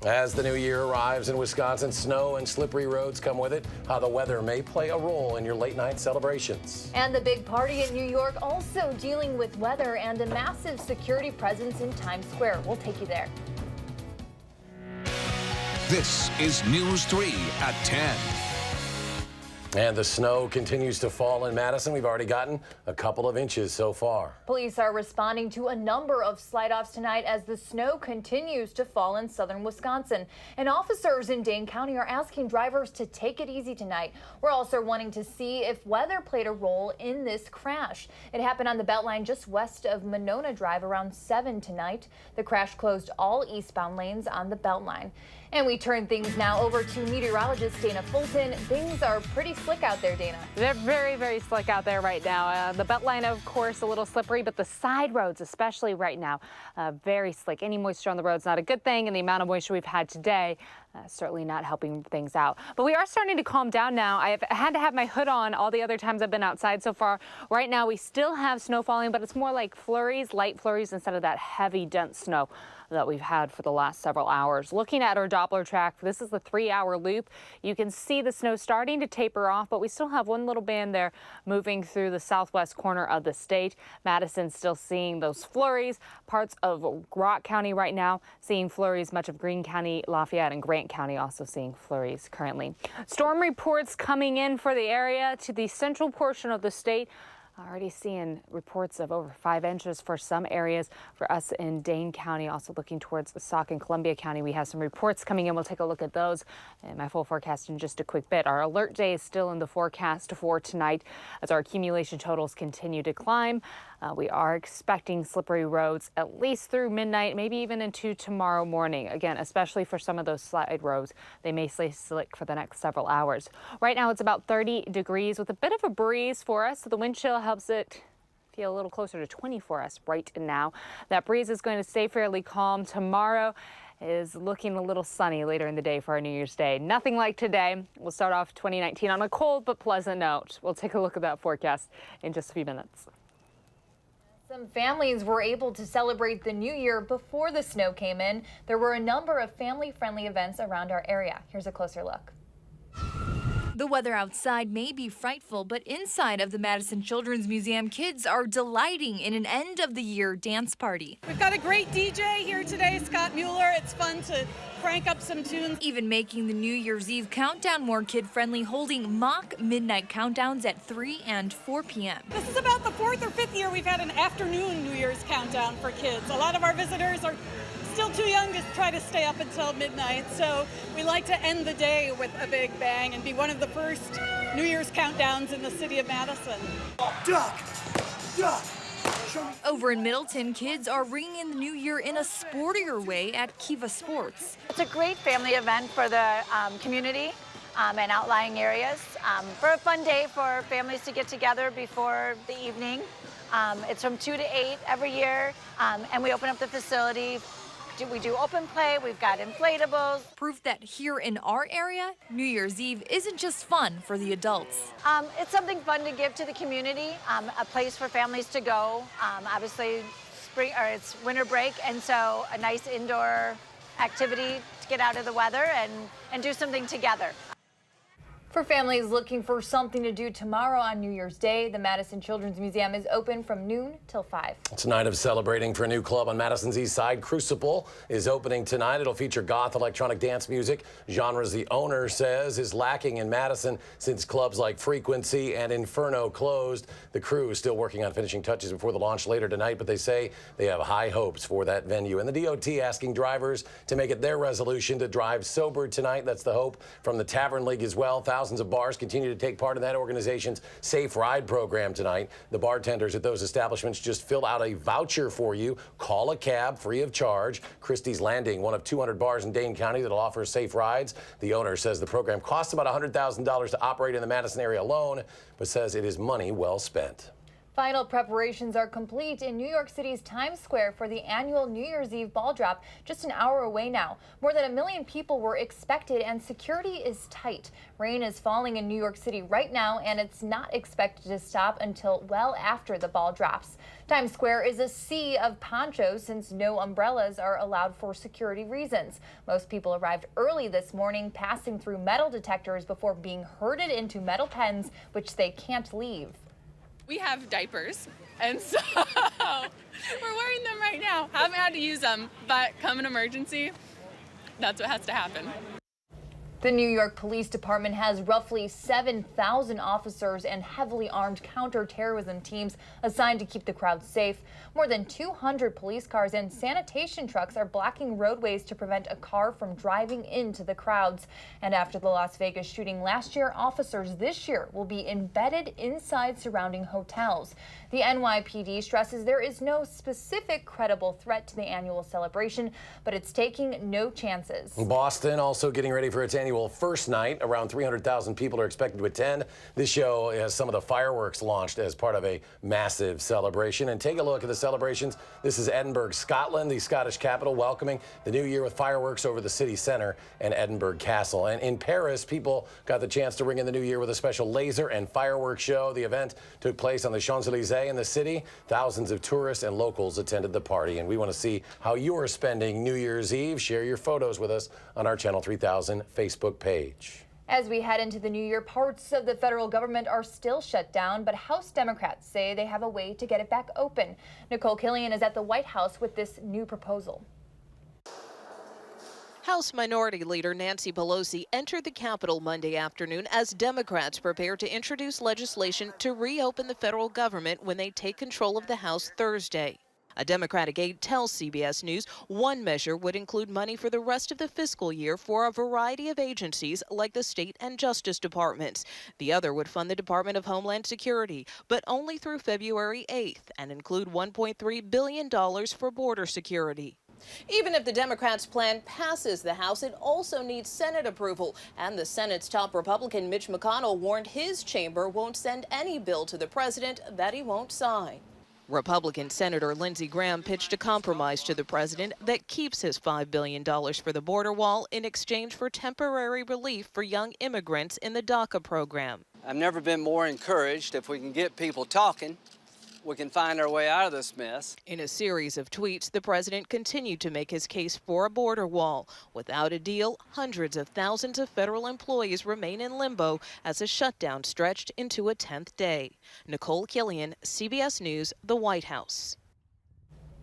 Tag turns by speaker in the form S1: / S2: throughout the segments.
S1: As the new year arrives in Wisconsin, snow and slippery roads come with it. How the weather may play a role in your late night celebrations.
S2: And the big party in New York also dealing with weather and a massive security presence in Times Square. We'll take you there.
S3: This is News 3 at 10.
S1: And the snow continues to fall in Madison. We've already gotten a couple of inches so far.
S2: Police are responding to a number of slide-offs tonight as the snow continues to fall in southern Wisconsin. And officers in Dane County are asking drivers to take it easy tonight. We're also wanting to see if weather played a role in this crash. It happened on the Beltline just west of Monona Drive around 7 tonight. The crash closed all eastbound lanes on the Beltline. And we turn things now over to meteorologist Dana Fulton. Things are pretty slick out there, Dana.
S4: They're very, very slick out there right now. The Beltline, of course, a little slippery, but the side roads, especially right now, very slick. Any moisture on the road's not a good thing, and the amount of moisture we've had today, certainly not helping things out. But we are starting to calm down now. I've had to have my hood on all the other times I've been outside so far. Right now, we still have snow falling, but it's more like flurries, light flurries, instead of that heavy, dense snow that we've had for the last several hours. Looking at our Doppler track, this is the 3-hour loop. You can see the snow starting to taper off, but we still have one little band there moving through the southwest corner of the state. Madison still seeing those flurries. Parts of Rock County right now seeing flurries. Much of Greene County, Lafayette, and Grant County also seeing flurries currently. Storm reports coming in for the area to the central portion of the state. Already seeing reports of over 5 inches for some areas. For us in Dane County, also looking towards Sauk and Columbia County, we have some reports coming in. We'll take a look at those and my full forecast in just a quick bit. Our alert day is still in the forecast for tonight as our accumulation totals continue to climb. We are expecting slippery roads at least through midnight, maybe even into tomorrow morning. Again, especially for some of those slide roads, they may stay slick for the next several hours. Right now, it's about 30 degrees with a bit of a breeze for us. So the wind chill helps it feel a little closer to 20 for us right now. That breeze is going to stay fairly calm. Tomorrow is looking a little sunny later in the day for our New Year's Day. Nothing like today. We'll start off 2019 on a cold but pleasant note. We'll take a look at that forecast in just a few minutes.
S2: Some families were able to celebrate the new year before the snow came in. There were a number of family-friendly events around our area. Here's a closer look. The weather outside may be frightful, but inside of the Madison Children's Museum, kids are delighting in an end-of-the-year dance party.
S5: We've got a great DJ here today, Scott Mueller. It's fun to crank up some tunes.
S2: Even making the New Year's Eve countdown more kid-friendly, holding mock midnight countdowns at 3 and 4 p.m.
S5: This is about the 4th or 5th year we've had an afternoon New Year's countdown for kids. A lot of our visitors are still too young to try to stay up until midnight, so we like to end the day with a big bang and be one of the first New Year's countdowns in the city of Madison.
S6: Duck! Duck!
S2: Over in Middleton, kids are ringing in the new year in a sportier way at Kiva Sports.
S7: It's a great family event for the community and outlying areas. For a fun day for families to get together before the evening. It's from 2 to 8 every year, and we open up the facility. We do open play, we've got inflatables.
S2: Proof that here in our area, New Year's Eve isn't just fun for the adults.
S7: It's something fun to give to the community, a place for families to go. Obviously, it's winter break, and so a nice indoor activity to get out of the weather and do something together.
S2: For families looking for something to do tomorrow on New Year's Day, the Madison Children's Museum is open from noon till 5.
S1: It's a night of celebrating for a new club on Madison's east side. Crucible is opening tonight. It'll feature goth electronic dance music, genres the owner says is lacking in Madison since clubs like Frequency and Inferno closed. The crew is still working on finishing touches before the launch later tonight, but they say they have high hopes for that venue. And the DOT asking drivers to make it their resolution to drive sober tonight. That's the hope from the Tavern League as well. Thousands of bars continue to take part in that organization's Safe Ride program tonight. The bartenders at those establishments just fill out a voucher for you. Call a cab free of charge. Christie's Landing, one of 200 bars in Dane County that'll offer safe rides. The owner says the program costs about $100,000 to operate in the Madison area alone, but says it is money well spent.
S2: Final preparations are complete in New York City's Times Square for the annual New Year's Eve ball drop, just an hour away now. More than 1 million people were expected and security is tight. Rain is falling in New York City right now and it's not expected to stop until well after the ball drops. Times Square is a sea of ponchos since no umbrellas are allowed for security reasons. Most people arrived early this morning, passing through metal detectors before being herded into metal pens, which they can't leave.
S8: We have diapers, and so we're wearing them right now. Haven't had to use them, but come an emergency, that's what has to happen.
S2: The New York Police Department has roughly 7,000 officers and heavily armed counterterrorism teams assigned to keep the crowd safe. More than 200 police cars and sanitation trucks are blocking roadways to prevent a car from driving into the crowds. And after the Las Vegas shooting last year, officers this year will be embedded inside surrounding hotels. The NYPD stresses there is no specific credible threat to the annual celebration, but it's taking no chances.
S1: Boston also getting ready for its annual first night. Around 300,000 people are expected to attend. This show has some of the fireworks launched as part of a massive celebration. And take a look at the celebrations. This is Edinburgh, Scotland, the Scottish capital, welcoming the new year with fireworks over the city center and Edinburgh Castle. And in Paris, people got the chance to ring in the new year with a special laser and fireworks show. The event took place on the Champs-Élysées in the city. Thousands of tourists and locals attended the party. And we want to see how you're spending New Year's Eve. Share your photos with us on our Channel 3000 Facebook page.
S2: As we head into the new year, parts of the federal government are still shut down, but House Democrats say they have a way to get it back open. Nicole Killian is at the White House with this new proposal.
S9: House Minority Leader Nancy Pelosi entered the Capitol Monday afternoon as Democrats prepare to introduce legislation to reopen the federal government when they take control of the House Thursday. A Democratic aide tells CBS News one measure would include money for the rest of the fiscal year for a variety of agencies like the state and justice departments. The other would fund the Department of Homeland Security, but only through February 8th, and include $1.3 billion for border security. Even if the Democrats' plan passes the House, it also needs Senate approval. And the Senate's top Republican Mitch McConnell warned his chamber won't send any bill to the president that he won't sign. Republican Senator Lindsey Graham pitched a compromise to the president that keeps his $5 billion for the border wall in exchange for temporary relief for young immigrants in the DACA program.
S10: I've never been more encouraged. If we can get people talking, we can find our way out of this mess.
S9: In a series of tweets, the president continued to make his case for a border wall. Without a deal, hundreds of thousands of federal employees remain in limbo as a shutdown stretched into a 10th day. Nicole Killian, CBS News, the White House.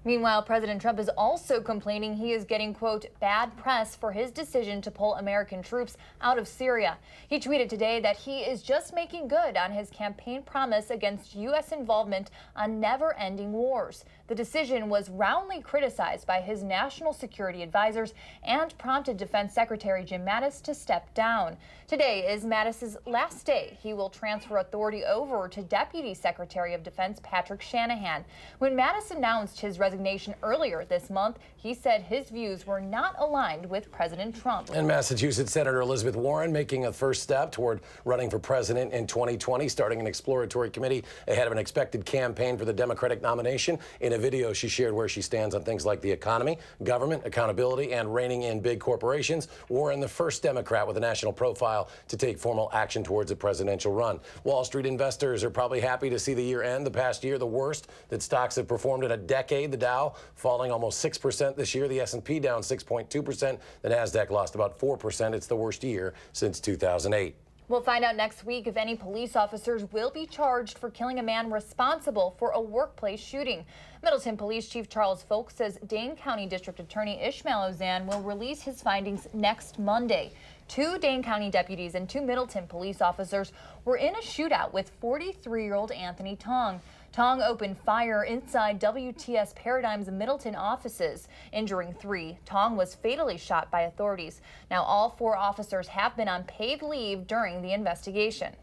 S2: Meanwhile, President Trump is also complaining he is getting, quote, bad press for his decision to pull American troops out of Syria. He tweeted today that he is just making good on his campaign promise against U.S. involvement on never-ending wars. The decision was roundly criticized by his national security advisors and prompted Defense Secretary Jim Mattis to step down. Today is Mattis's last day. He will transfer authority over to Deputy Secretary of Defense Patrick Shanahan. When Mattis announced his resignation earlier this month, he said his views were not aligned with President Trump.
S1: And Massachusetts Senator Elizabeth Warren making a first step toward running for president in 2020, starting an exploratory committee ahead of an expected campaign for the Democratic nomination. In a video she shared where she stands on things like the economy, government, accountability, and reining in big corporations. Warren, the first Democrat with a national profile to take formal action towards a presidential run. Wall Street investors are probably happy to see the year end. The past year, the worst that stocks have performed in a decade. The Dow falling almost 6% this year. The S&P down 6.2%. The Nasdaq lost about 4%. It's the worst year since 2008.
S2: We'll find out next week if any police officers will be charged for killing a man responsible for a workplace shooting. Middleton Police Chief Charles Folk says Dane County District Attorney Ishmael Ozan will release his findings next Monday. 2 Dane County deputies and 2 Middleton police officers were in a shootout with 43-year-old Anthony Tong. Tong opened fire inside WTS Paradigm's Middleton offices, injuring 3. Tong was fatally shot by authorities. Now all 4 officers have been on paid leave during the investigation.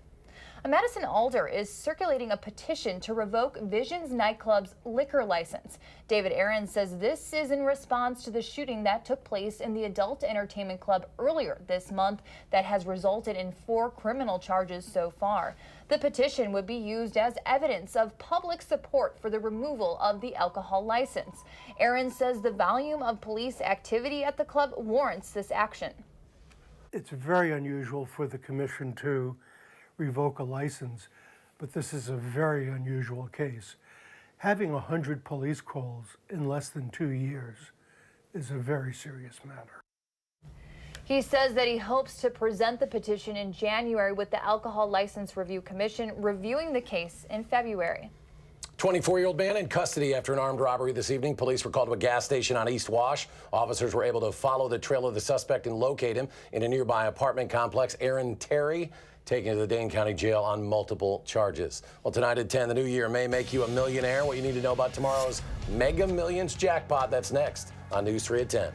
S2: A Madison alder is circulating a petition to revoke Visions nightclub's liquor license. David Aaron says this is in response to the shooting that took place in the adult entertainment club earlier this month that has resulted in 4 criminal charges so far. The petition would be used as evidence of public support for the removal of the alcohol license. Aaron says the volume of police activity at the club warrants this action.
S11: It's very unusual for the commission to revoke a license, but this is a very unusual case. Having 100 police calls in less than 2 years is a very serious matter.
S2: He says that he hopes to present the petition in January with the Alcohol License Review Commission reviewing the case in February.
S1: 24-year-old man in custody after an armed robbery this evening. Police were called to a gas station on East Wash. Officers were able to follow the trail of the suspect and locate him in a nearby apartment complex. Aaron Terry taken to the Dane County Jail on multiple charges. Well, tonight at 10, the new year may make you a millionaire. What you need to know about tomorrow's Mega Millions jackpot. That's next on News 3 at 10.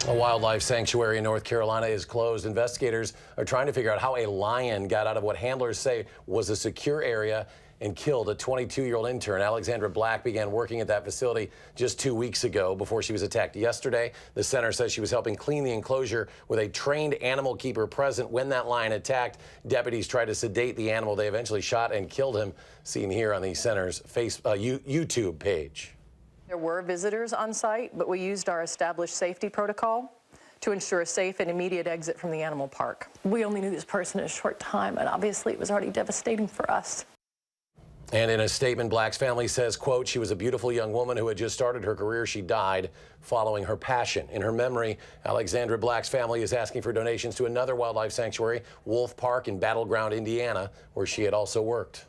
S1: A wildlife sanctuary in North Carolina is closed. Investigators are trying to figure out how a lion got out of what handlers say was a secure area and killed a 22-year-old intern. Alexandra Black began working at that facility just 2 weeks ago before she was attacked yesterday. The center says she was helping clean the enclosure with a trained animal keeper present when that lion attacked. Deputies tried to sedate the animal. They eventually shot and killed him, seen here on the center's YouTube page.
S12: There were visitors on site, but we used our established safety protocol to ensure a safe and immediate exit from the animal park. We only knew this person a short time, and obviously it was already devastating for us.
S1: And in a statement, Black's family says, quote, she was a beautiful young woman who had just started her career. She died following her passion. In her memory, Alexandra Black's family is asking for donations to another wildlife sanctuary, Wolf Park in Battleground, Indiana, where she had also worked.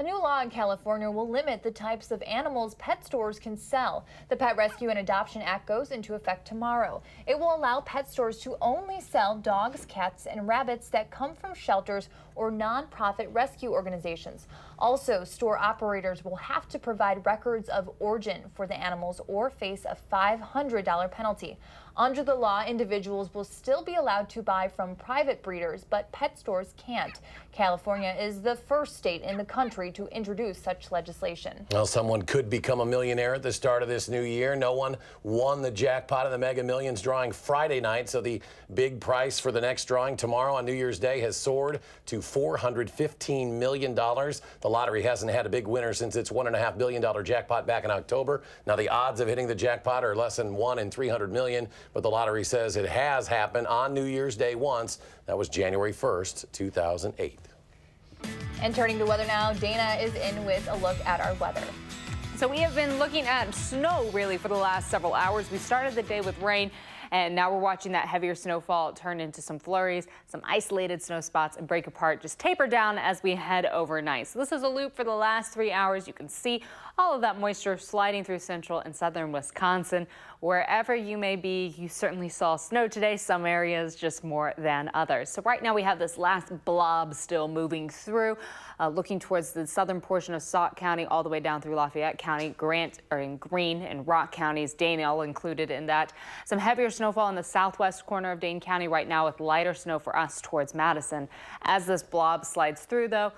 S2: A new law in California will limit the types of animals pet stores can sell. The Pet Rescue and Adoption Act goes into effect tomorrow. It will allow pet stores to only sell dogs, cats, and rabbits that come from shelters or nonprofit rescue organizations. Also, store operators will have to provide records of origin for the animals or face a $500 penalty. Under the law, individuals will still be allowed to buy from private breeders, but pet stores can't. California is the first state in the country to introduce such legislation.
S1: Well, someone could become a millionaire at the start of this new year. No one won the jackpot in the Mega Millions drawing Friday night, so the big price for the next drawing tomorrow on New Year's Day has soared to $415 million. The lottery hasn't had a big winner since its $1.5 billion jackpot back in October. Now, the odds of hitting the jackpot are less than 1 in 300 million, but the lottery says it has happened on New Year's Day once. That was January 1st, 2008.
S2: And turning to weather now, Dana is in with a look at our weather.
S4: So we have been looking at snow really for the last several hours. We started the day with rain, and now we're watching that heavier snowfall turn into some flurries, some isolated snow spots, and break apart, just taper down as we head overnight. So this is a loop for the last 3 hours. You can see all of that moisture sliding through central and southern Wisconsin. Wherever you may be, you certainly saw snow today, some areas just more than others. So right now we have this last blob still moving through, looking towards the southern portion of Sauk County all the way down through Lafayette County, Grant, or in Greene and Rock counties, Dane all included in that. Some heavier snowfall in the southwest corner of Dane County right now with lighter snow for us towards Madison. As this blob slides through, though,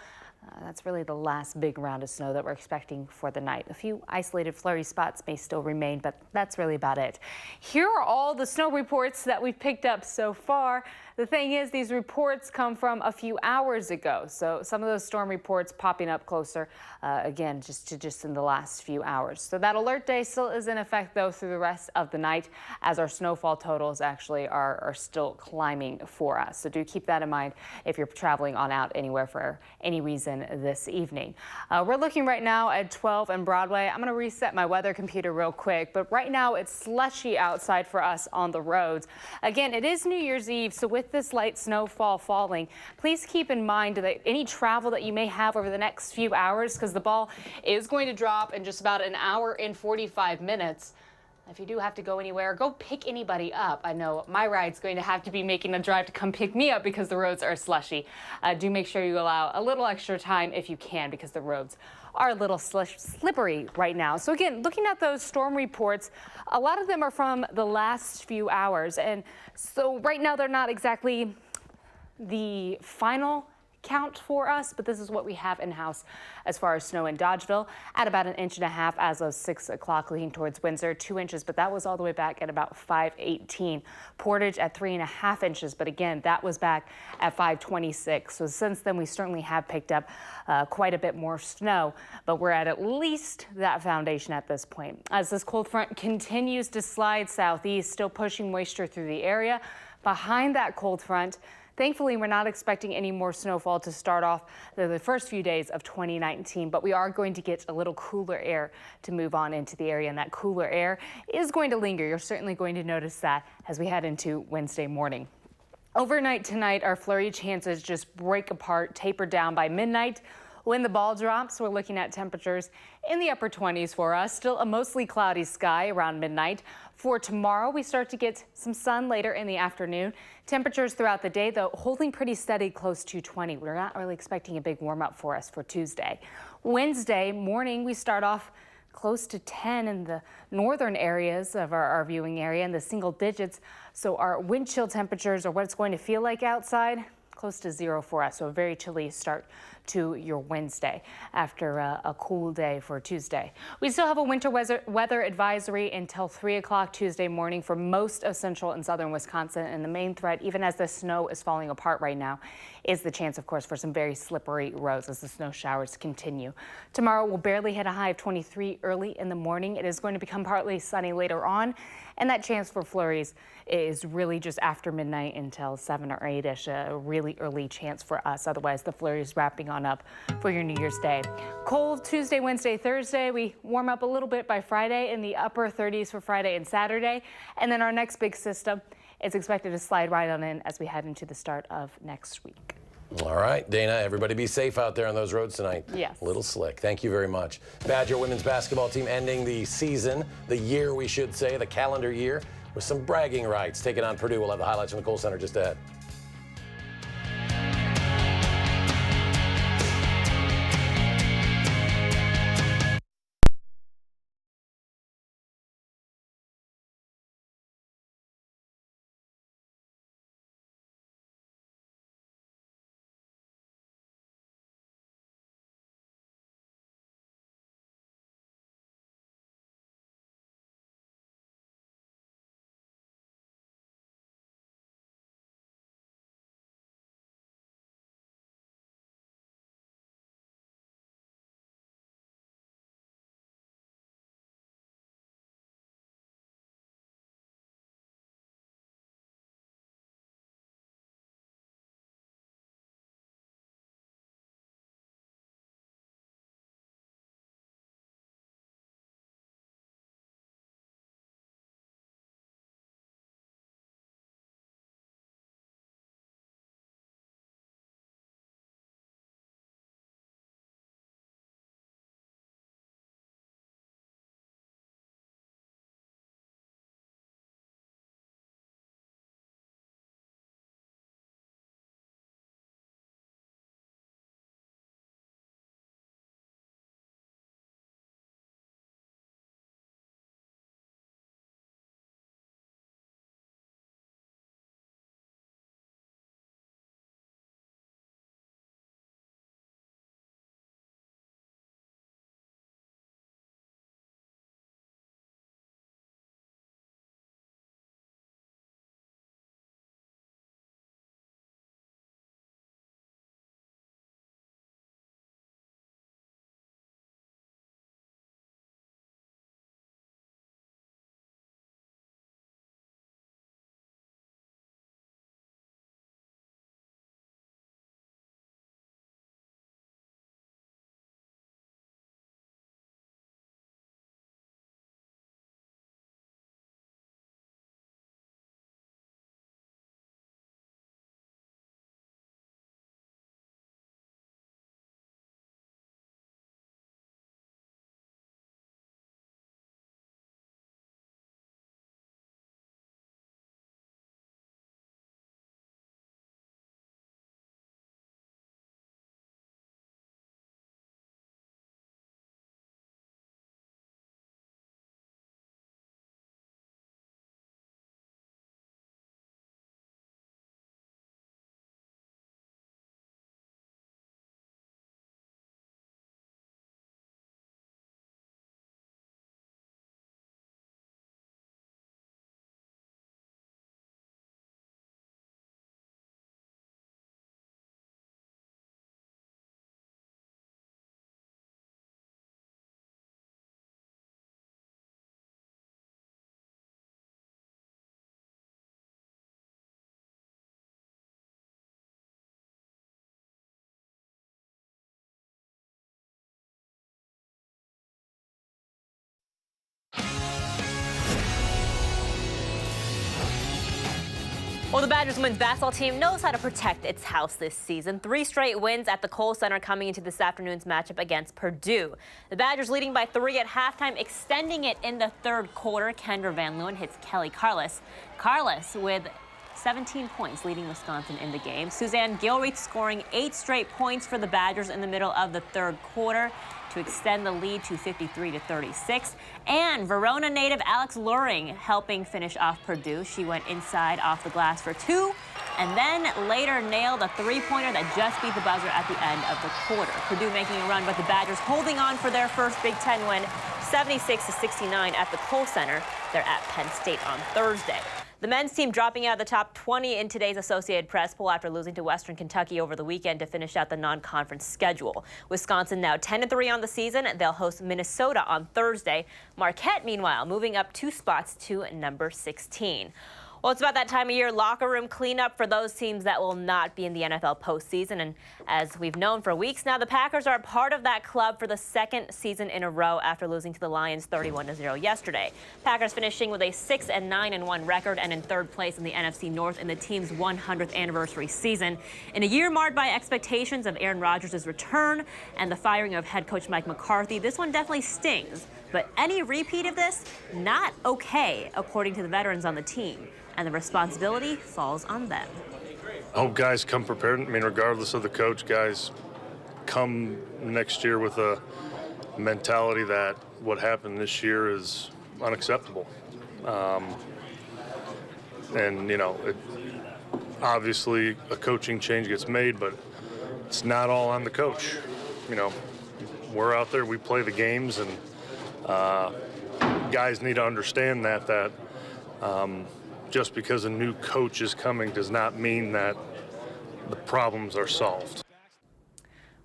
S4: that's really the last big round of snow that we're expecting for the night. A few isolated flurry spots may still remain, but that's really about it. Here are all the snow reports that we've picked up so far. The thing is, these reports come from a few hours ago, so some of those storm reports popping up closer, again, just in the last few hours. So that alert day still is in effect, though, through the rest of the night, as our snowfall totals actually are still climbing for us. So do keep that in mind if you're traveling on out anywhere for any reason this evening. We're looking right now at 12 and Broadway. I'm going to reset my weather computer real quick, but right now it's slushy outside for us on the roads. Again, it is New Year's Eve, so with this light snowfall falling, please keep in mind that any travel that you may have over the next few hours, because the ball is going to drop in just about an hour and 45 minutes. If you do have to go anywhere, go pick anybody up. I know my ride's going to have to be making a drive to come pick me up because the roads are slushy. Do make sure you allow a little extra time if you can, because the roads are a little slippery right now. So again, looking at those storm reports, a lot of them are from the last few hours. And so right now they're not exactly the final count for us, but this is what we have in-house as far as snow in Dodgeville at about 1.5 inches as of 6 o'clock, leading towards Windsor, 2 inches, but that was all the way back at about 5:18. Portage at 3.5 inches, but again, that was back at 5:26. So since then, we certainly have picked up quite a bit more snow, but we're at least that foundation at this point. As this cold front continues to slide southeast, still pushing moisture through the area. Behind that cold front, thankfully, we're not expecting any more snowfall to start off the first few days of 2019, but we are going to get a little cooler air to move on into the area, and that cooler air is going to linger. You're certainly going to notice that as we head into Wednesday morning. Overnight tonight, our flurry chances just break apart, taper down by midnight. When the ball drops, we're looking at temperatures in the upper 20s for us. Still a mostly cloudy sky around midnight. For tomorrow, we start to get some sun later in the afternoon. Temperatures throughout the day, though, holding pretty steady close to 20. We're not really expecting a big warm up for us for Tuesday. Wednesday morning, we start off close to 10 in the northern areas of our viewing area in the single digits. So our wind chill temperatures, or what it's going to feel like outside, close to 0 for us. So a very chilly start to your Wednesday after a cool day for Tuesday. We still have a winter weather advisory until 3 o'clock Tuesday morning for most of central and southern Wisconsin. And the main threat, even as the snow is falling apart right now, is the chance, of course, for some very slippery roads as the snow showers continue. Tomorrow we'll barely hit a high of 23 early in the morning. It is going to become partly sunny later on, and that chance for flurries is really just after midnight until 7 or 8-ish, a really early chance for us. Otherwise, the flurries wrapping on up for your New Year's Day. Cold Tuesday, Wednesday, Thursday. We warm up a little bit by Friday, in the upper 30s for Friday and Saturday. And then our next big system is expected to slide right on in as we head into the start of next week.
S1: All right, Dana, everybody be safe out there on those roads tonight.
S4: Yes.
S1: A little slick. Thank you very much. Badger women's basketball team ending the season, the year we should say, the calendar year, with some bragging rights, taking on Purdue. We'll have the highlights from the Kohl Center just ahead.
S13: Well, the Badgers women's basketball team knows how to protect its house this season. 3 straight wins at the Kohl Center coming into this afternoon's matchup against Purdue. The Badgers leading by 3 at halftime, extending it in the third quarter. Kendra Van Leeuwen hits Kelly Carlos. Carlos with 17 points leading Wisconsin in the game. Suzanne Gilreath scoring 8 straight points for the Badgers in the middle of the third quarter to extend the lead to 53-36. And Verona native Alex Luring helping finish off Purdue. She went inside off the glass for 2 and then later nailed a 3-pointer that just beat the buzzer at the end of the quarter. Purdue making a run, but the Badgers holding on for their first Big Ten win, 76-69 at the Kohl Center. They're at Penn State on Thursday. The men's team dropping out of the top 20 in today's Associated Press poll after losing to Western Kentucky over the weekend to finish out the non-conference schedule. Wisconsin now 10-3 on the season. They'll host Minnesota on Thursday. Marquette, meanwhile, moving up 2 spots to number 16. Well, it's about that time of year, locker room cleanup for those teams that will not be in the NFL postseason. And as we've known for weeks now, the Packers are a part of that club for the second season in a row after losing to the Lions 31-0 yesterday. Packers finishing with a 6-9-1 record and in third place in the NFC North in the team's 100th anniversary season. In a year marred by expectations of Aaron Rodgers' return and the firing of head coach Mike McCarthy, this one definitely stings. But any repeat of this, not okay, according to the veterans on the team. And the responsibility falls on them.
S14: I hope guys come prepared. I mean, regardless of the coach, guys come next year with a mentality that what happened this year is unacceptable. And, you know, obviously a coaching change gets made, but it's not all on the coach. You know, we're out there, we play the games, and guys need to understand that just because a new coach is coming does not mean that the problems are solved.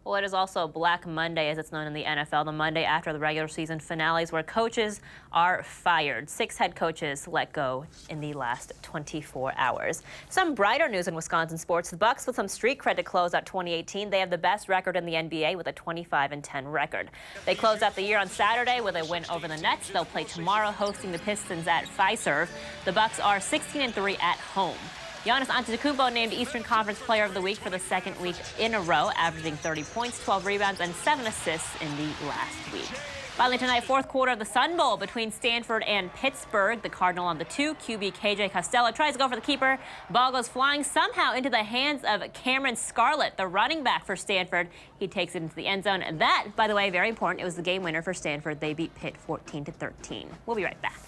S13: Well, it is also Black Monday, as it's known in the NFL, the Monday after the regular season finales, where coaches are fired. 6 head coaches let go in the last 24 hours. Some brighter news in Wisconsin sports. The Bucks with some street cred to close out 2018. They have the best record in the NBA with a 25-10 record. They closed out the year on Saturday with a win over the Nets. They'll play tomorrow, hosting the Pistons at Fiserv. The Bucks are 16-3 at home. Giannis Antetokounmpo named Eastern Conference Player of the Week for the second week in a row, averaging 30 points, 12 rebounds, and 7 assists in the last week. Finally tonight, fourth quarter of the Sun Bowl between Stanford and Pittsburgh. The Cardinal on the 2. QB KJ Costello tries to go for the keeper. Ball goes flying somehow into the hands of Cameron Scarlett, the running back for Stanford. He takes it into the end zone. And that, by the way, very important. It was the game winner for Stanford. They beat Pitt 14-13. We'll be right back.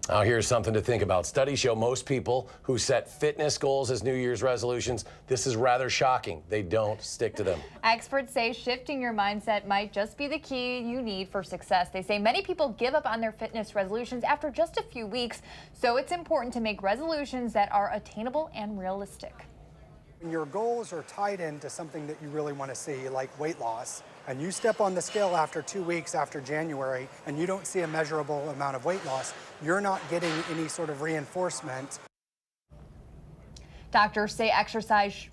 S1: Now, here's something to think about. Studies show most people who set fitness goals as New Year's resolutions, this is rather shocking. They don't stick to them.
S2: Experts say shifting your mindset might just be the key you need for success. They say many people give up on their fitness resolutions after just a few weeks, so it's important to make resolutions that are attainable and realistic.
S6: When your goals are tied into something that you really want to see, like weight loss, and you step on the scale after 2 weeks after January and you don't see a measurable amount of weight loss, you're not getting any sort of reinforcement.
S2: Doctors say exercise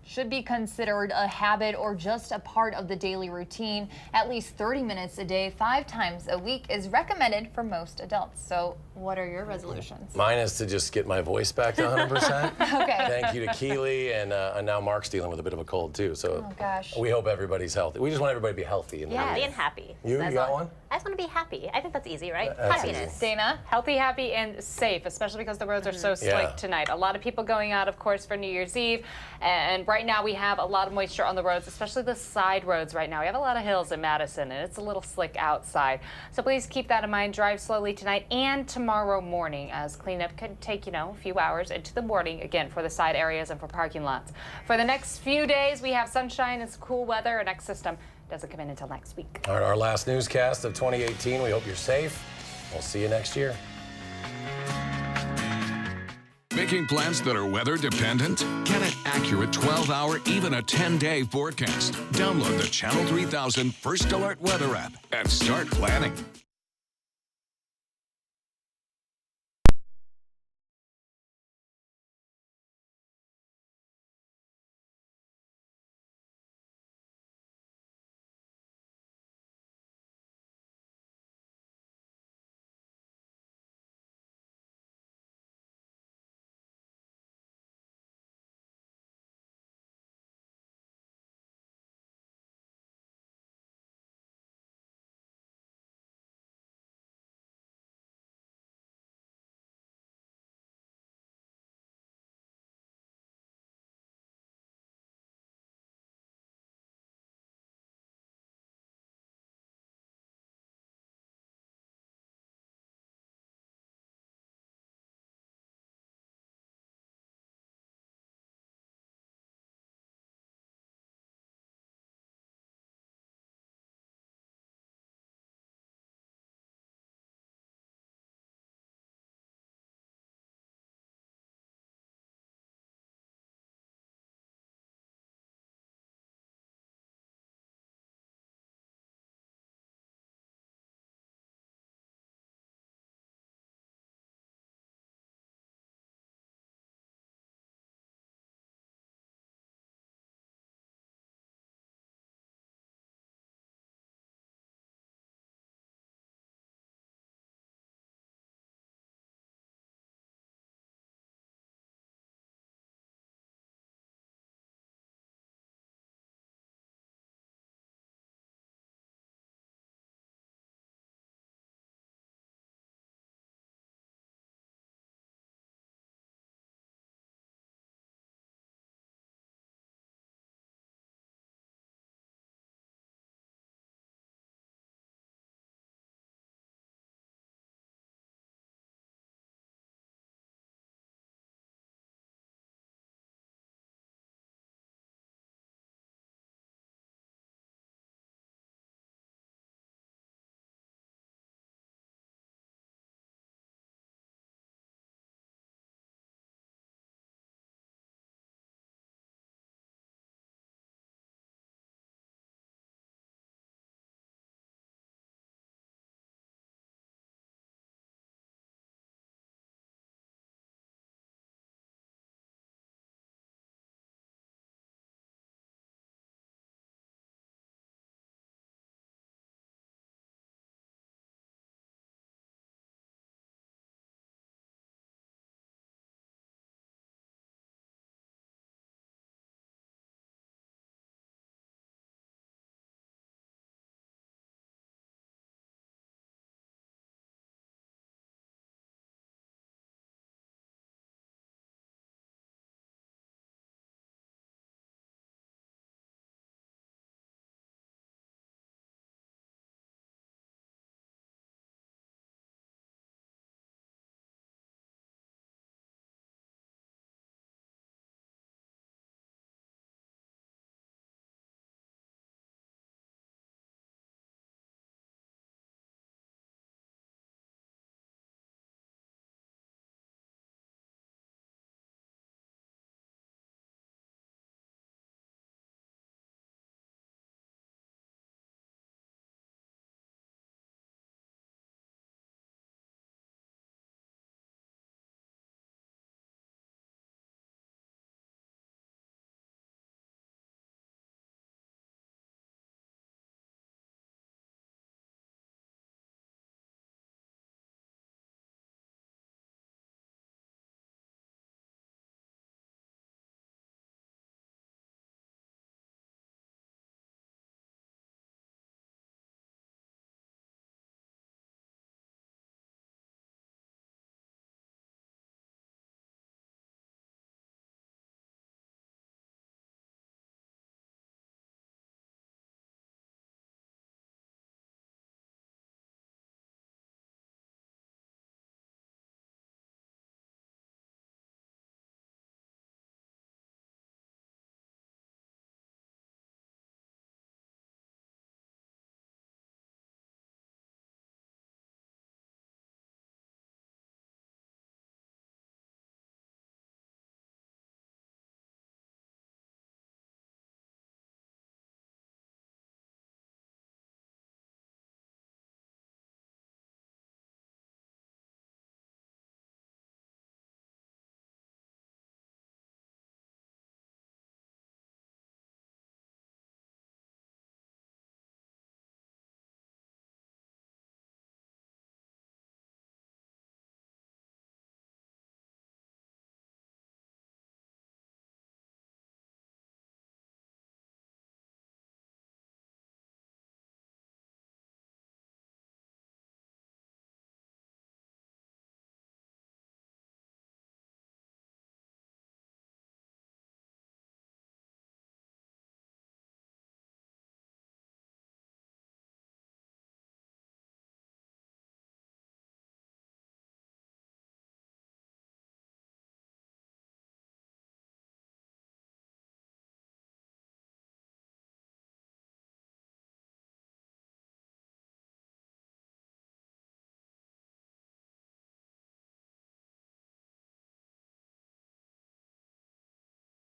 S2: should be considered a habit or just a part of the daily routine. At least 30 minutes a day, 5 times a week is recommended for most adults. So what are your resolutions?
S1: Mine is to just get my voice back to 100%.
S2: Okay.
S1: Thank you to Keely, and now Mark's dealing with a bit of a cold too. So
S2: Oh, gosh.
S1: we hope everybody's healthy. We just want everybody to be healthy. In the
S13: Healthy
S1: new
S13: and
S1: year.
S13: happy.
S1: You
S13: That's
S1: got
S13: all.
S1: one?
S13: I just want to be happy. I think that's easy, right?
S1: That's
S13: Happiness.
S1: easy.
S2: Dana?
S4: Healthy, happy, and safe, especially because the roads are so slick
S1: Yeah.
S4: tonight. A lot of people going out, of course, for New Year's Eve. And right now we have a lot of moisture on the roads, especially the side roads right now. We have a lot of hills in Madison, and it's a little slick outside. So please keep that in mind. Drive slowly tonight and tomorrow morning, as cleanup could take, a few hours into the morning, again, for the side areas and for parking lots. For the next few days, we have sunshine and cool weather. Our next system doesn't come in until next week.
S1: All right, our last newscast of 2018. We hope you're safe. We'll see you next year.
S3: Making plans that are weather dependent? Get an accurate 12-hour, even a 10-day forecast. Download the Channel 3000 First Alert Weather app and start planning.